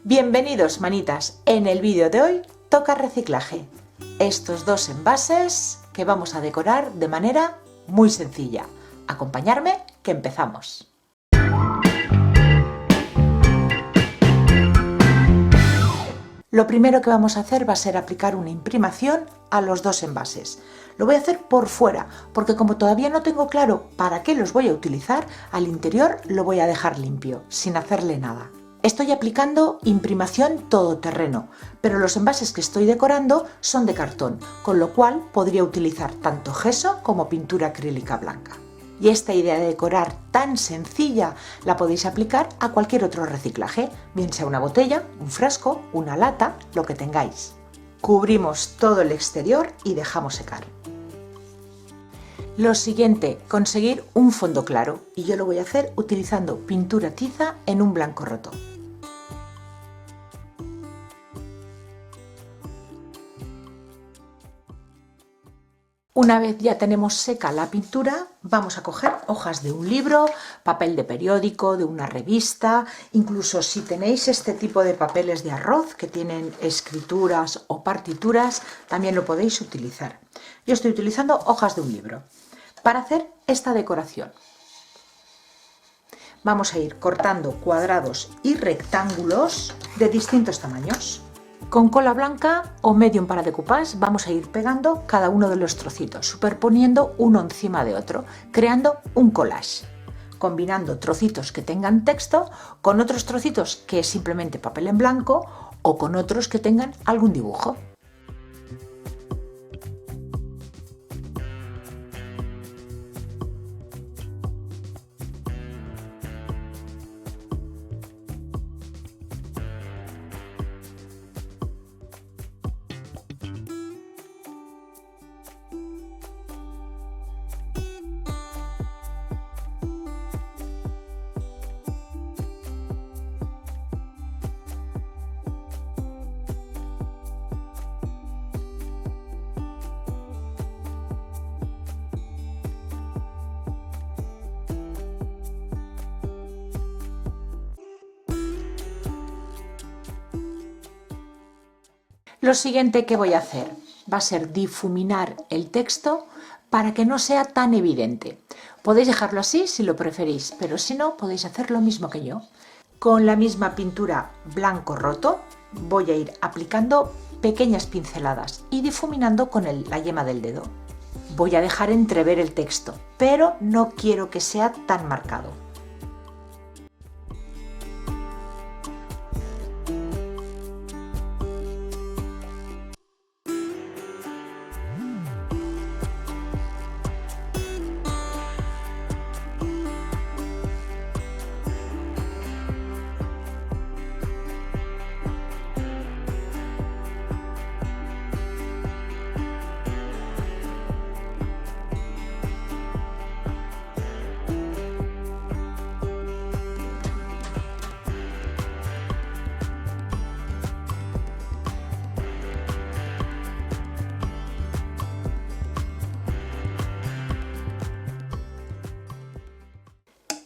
Bienvenidos manitas, en el vídeo de hoy toca reciclaje. Estos dos envases que vamos a decorar de manera muy sencilla. Acompañarme que empezamos. Lo primero que vamos a hacer va a ser aplicar una imprimación a los dos envases. Lo voy a hacer por fuera, porque como todavía no tengo claro para qué los voy a utilizar, al interior lo voy a dejar limpio, sin hacerle nada. Estoy aplicando imprimación todoterreno, pero los envases que estoy decorando son de cartón, con lo cual podría utilizar tanto gesso como pintura acrílica blanca. Y esta idea de decorar tan sencilla la podéis aplicar a cualquier otro reciclaje, bien sea una botella, un frasco, una lata, lo que tengáis. Cubrimos todo el exterior y dejamos secar. Lo siguiente, conseguir un fondo claro, y yo lo voy a hacer utilizando pintura tiza en un blanco roto. Una vez ya tenemos seca la pintura, vamos a coger hojas de un libro, papel de periódico, de una revista, incluso si tenéis este tipo de papeles de arroz que tienen escrituras o partituras, también lo podéis utilizar. Yo estoy utilizando hojas de un libro para hacer esta decoración. Vamos a ir cortando cuadrados y rectángulos de distintos tamaños. Con cola blanca o medium para decoupage vamos a ir pegando cada uno de los trocitos, superponiendo uno encima de otro, creando un collage, combinando trocitos que tengan texto con otros trocitos que es simplemente papel en blanco o con otros que tengan algún dibujo. Lo siguiente que voy a hacer va a ser difuminar el texto para que no sea tan evidente. Podéis dejarlo así si lo preferís, pero si no, podéis hacer lo mismo que yo. Con la misma pintura blanco roto voy a ir aplicando pequeñas pinceladas y difuminando con la yema del dedo. Voy a dejar entrever el texto, pero no quiero que sea tan marcado.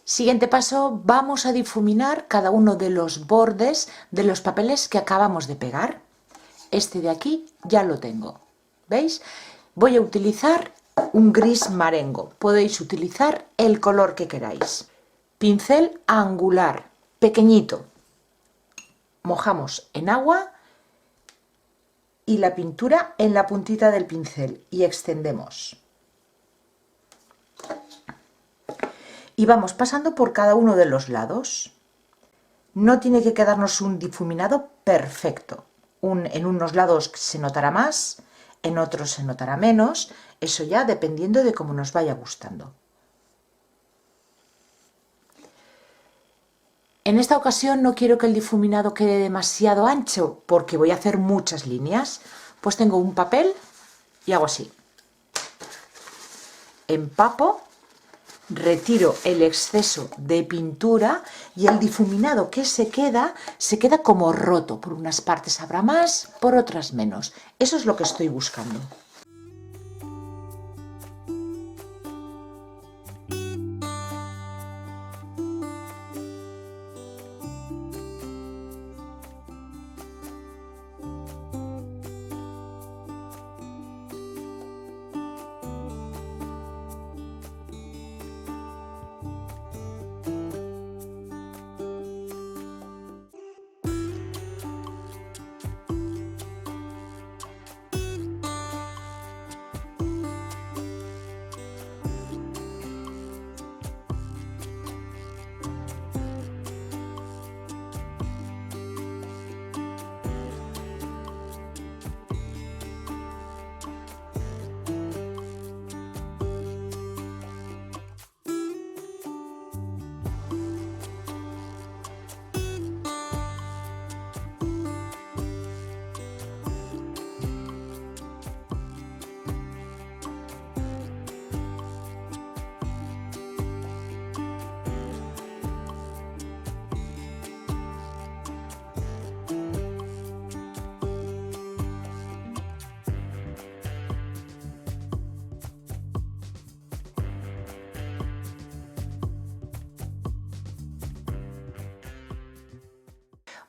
Siguiente paso, vamos a difuminar cada uno de los bordes de los papeles que acabamos de pegar. Este de aquí ya lo tengo, ¿veis? Voy a utilizar un gris marengo, podéis utilizar el color que queráis. Pincel angular, pequeñito. Mojamos en agua y la pintura en la puntita del pincel y extendemos. Y vamos pasando por cada uno de los lados. No tiene que quedarnos un difuminado perfecto. En unos lados se notará más, en otros se notará menos, eso ya dependiendo de cómo nos vaya gustando. En esta ocasión no quiero que el difuminado quede demasiado ancho porque voy a hacer muchas líneas. Pues tengo un papel y hago así. Empapo. Retiro el exceso de pintura y el difuminado que se queda como roto. Por unas partes habrá más, por otras menos. Eso es lo que estoy buscando.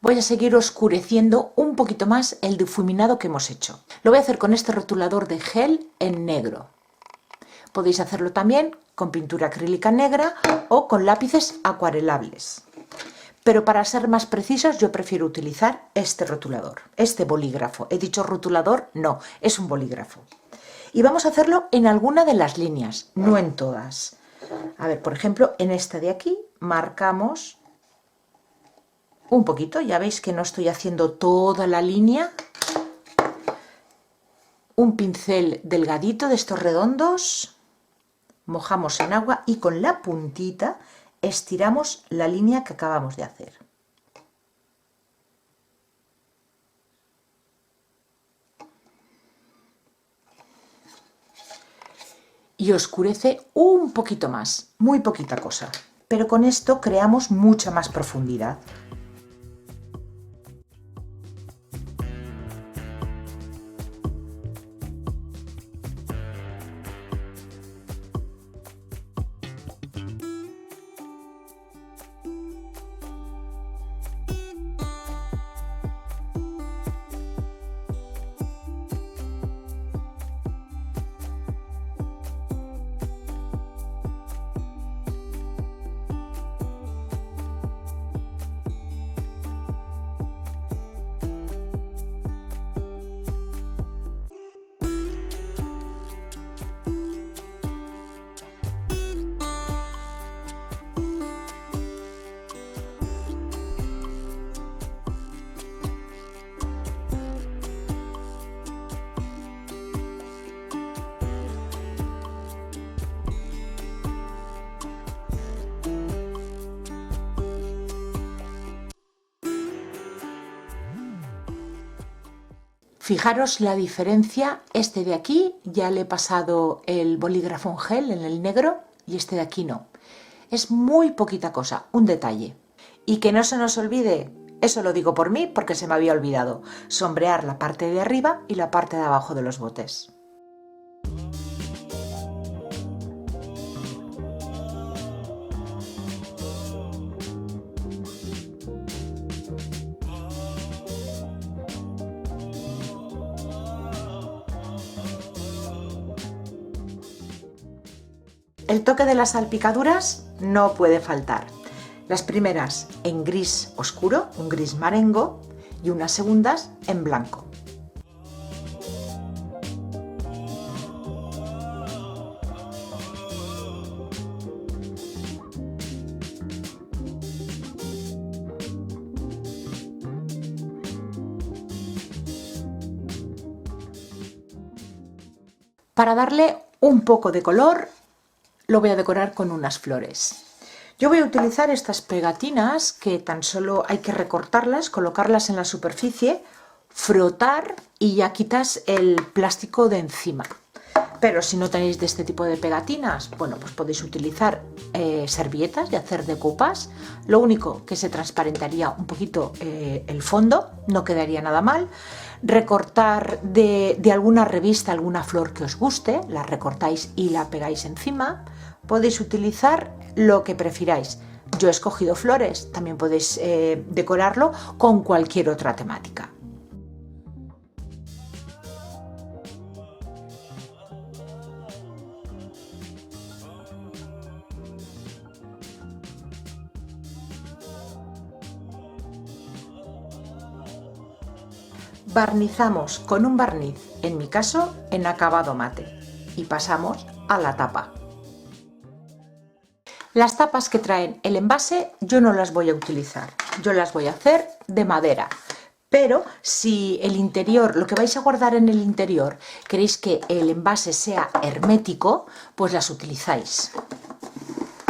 voy a seguir oscureciendo un poquito más el difuminado que hemos hecho. Lo voy a hacer con este rotulador de gel en negro. Podéis hacerlo también con pintura acrílica negra o con lápices acuarelables. Pero para ser más precisos yo prefiero utilizar este rotulador, este bolígrafo. He dicho rotulador, no, es un bolígrafo. Y vamos a hacerlo en alguna de las líneas, no en todas. A ver, por ejemplo, en esta de aquí marcamos un poquito, ya veis que no estoy haciendo toda la línea. Un pincel delgadito de estos redondos, mojamos en agua y con la puntita estiramos la línea que acabamos de hacer. Y oscurece un poquito más, muy poquita cosa, pero con esto creamos mucha más profundidad. Fijaros la diferencia, este de aquí ya le he pasado el bolígrafo en gel en el negro y este de aquí no. Es muy poquita cosa, un detalle. Y que no se nos olvide, eso lo digo por mí porque se me había olvidado, sombrear la parte de arriba y la parte de abajo de los botes. El toque de las salpicaduras no puede faltar. Las primeras en gris oscuro, un gris marengo, y unas segundas en blanco. Para darle un poco de color, lo voy a decorar con unas flores. Yo voy a utilizar estas pegatinas que tan solo hay que recortarlas, colocarlas en la superficie, frotar y ya quitas el plástico de encima. Pero si no tenéis de este tipo de pegatinas, bueno, pues podéis utilizar servilletas y hacer decoupas. Lo único que se transparentaría un poquito el fondo, no quedaría nada mal. Recortar de alguna revista alguna flor que os guste, la recortáis y la pegáis encima. Podéis utilizar lo que prefiráis. Yo he escogido flores, también podéis decorarlo con cualquier otra temática. Barnizamos con un barniz, en mi caso en acabado mate, y pasamos a la tapa. Las tapas que traen el envase yo no las voy a utilizar, yo las voy a hacer de madera. Pero si el interior, lo que vais a guardar en el interior, queréis que el envase sea hermético, pues las utilizáis.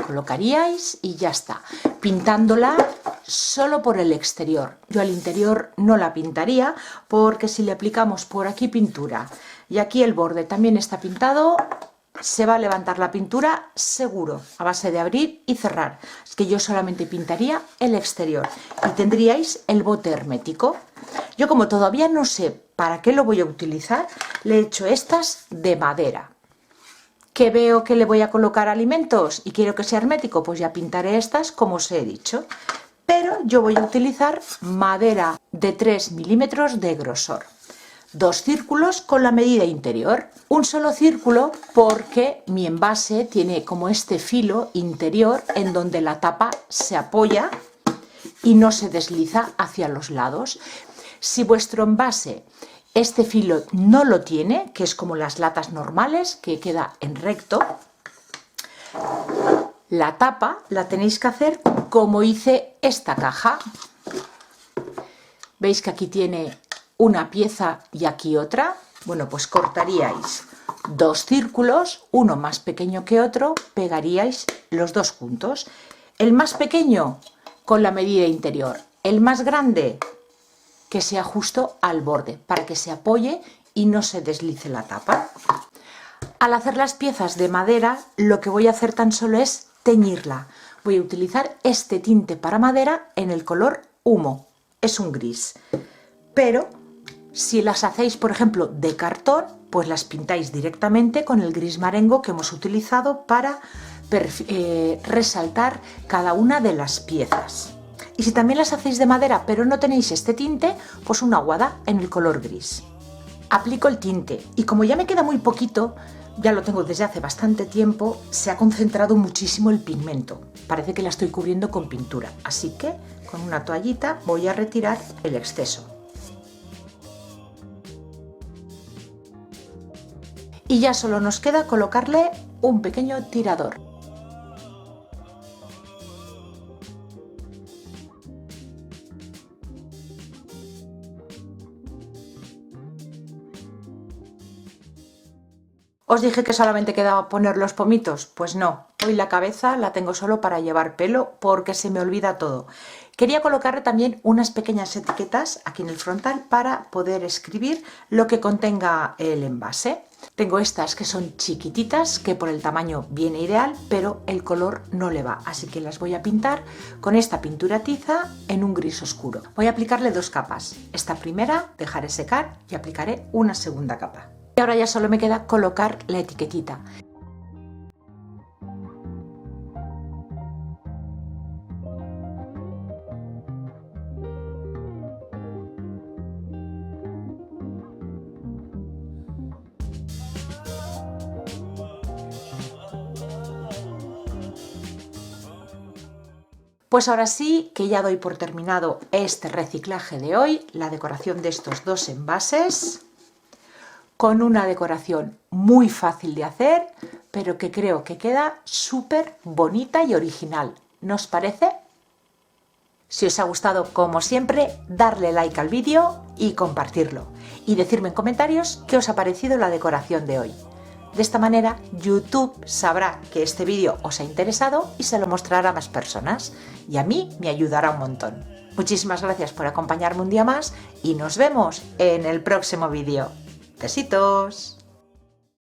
Colocaríais y ya está, pintándola solo por el exterior. Yo al interior no la pintaría porque si le aplicamos por aquí pintura y aquí el borde también está pintado, se va a levantar la pintura seguro, a base de abrir y cerrar. Es que yo solamente pintaría el exterior y tendríais el bote hermético. Yo como todavía no sé para qué lo voy a utilizar, le he hecho estas de madera. ¿Que veo que le voy a colocar alimentos y quiero que sea hermético? Pues ya pintaré estas como os he dicho. pero yo voy a utilizar madera de 3 milímetros de grosor. 2 círculos con la medida interior. Un solo círculo porque mi envase tiene como este filo interior en donde la tapa se apoya y no se desliza hacia los lados. Si vuestro envase este filo no lo tiene, que es como las latas normales, que queda en recto, la tapa la tenéis que hacer como hice esta caja. ¿Veis que aquí tiene una pieza y aquí otra? Bueno, pues cortaríais 2 círculos, uno más pequeño que otro, pegaríais los 2 juntos. El más pequeño con la medida interior, el más grande que sea justo al borde, para que se apoye y no se deslice la tapa. Al hacer las piezas de madera, lo que voy a hacer tan solo es teñirla. Voy a utilizar este tinte para madera en el color humo, es un gris. Pero si las hacéis, por ejemplo, de cartón, pues las pintáis directamente con el gris marengo que hemos utilizado para resaltar cada una de las piezas. Y si también las hacéis de madera pero no tenéis este tinte, pues una aguada en el color gris. Aplico el tinte y como ya me queda muy poquito, ya lo tengo desde hace bastante tiempo, se ha concentrado muchísimo el pigmento. Parece que la estoy cubriendo con pintura, así que con una toallita voy a retirar el exceso. Y ya solo nos queda colocarle un pequeño tirador. ¿Os dije que solamente quedaba poner los pomitos? Pues no, hoy la cabeza la tengo solo para llevar pelo porque se me olvida todo. Quería colocarle también unas pequeñas etiquetas aquí en el frontal para poder escribir lo que contenga el envase. Tengo estas que son chiquititas, que por el tamaño viene ideal, pero el color no le va, así que las voy a pintar con esta pintura tiza en un gris oscuro. Voy a aplicarle 2 capas. Esta primera dejaré secar y aplicaré una segunda capa. Y ahora ya solo me queda colocar la etiquetita. Pues ahora sí que ya doy por terminado este reciclaje de hoy, la decoración de estos 2 envases, con una decoración muy fácil de hacer, pero que creo que queda súper bonita y original. ¿No os parece? Si os ha gustado, como siempre, darle like al vídeo y compartirlo. Y decirme en comentarios qué os ha parecido la decoración de hoy. De esta manera, YouTube sabrá que este vídeo os ha interesado y se lo mostrará a más personas. Y a mí me ayudará un montón. Muchísimas gracias por acompañarme un día más y nos vemos en el próximo vídeo. ¡Besitos!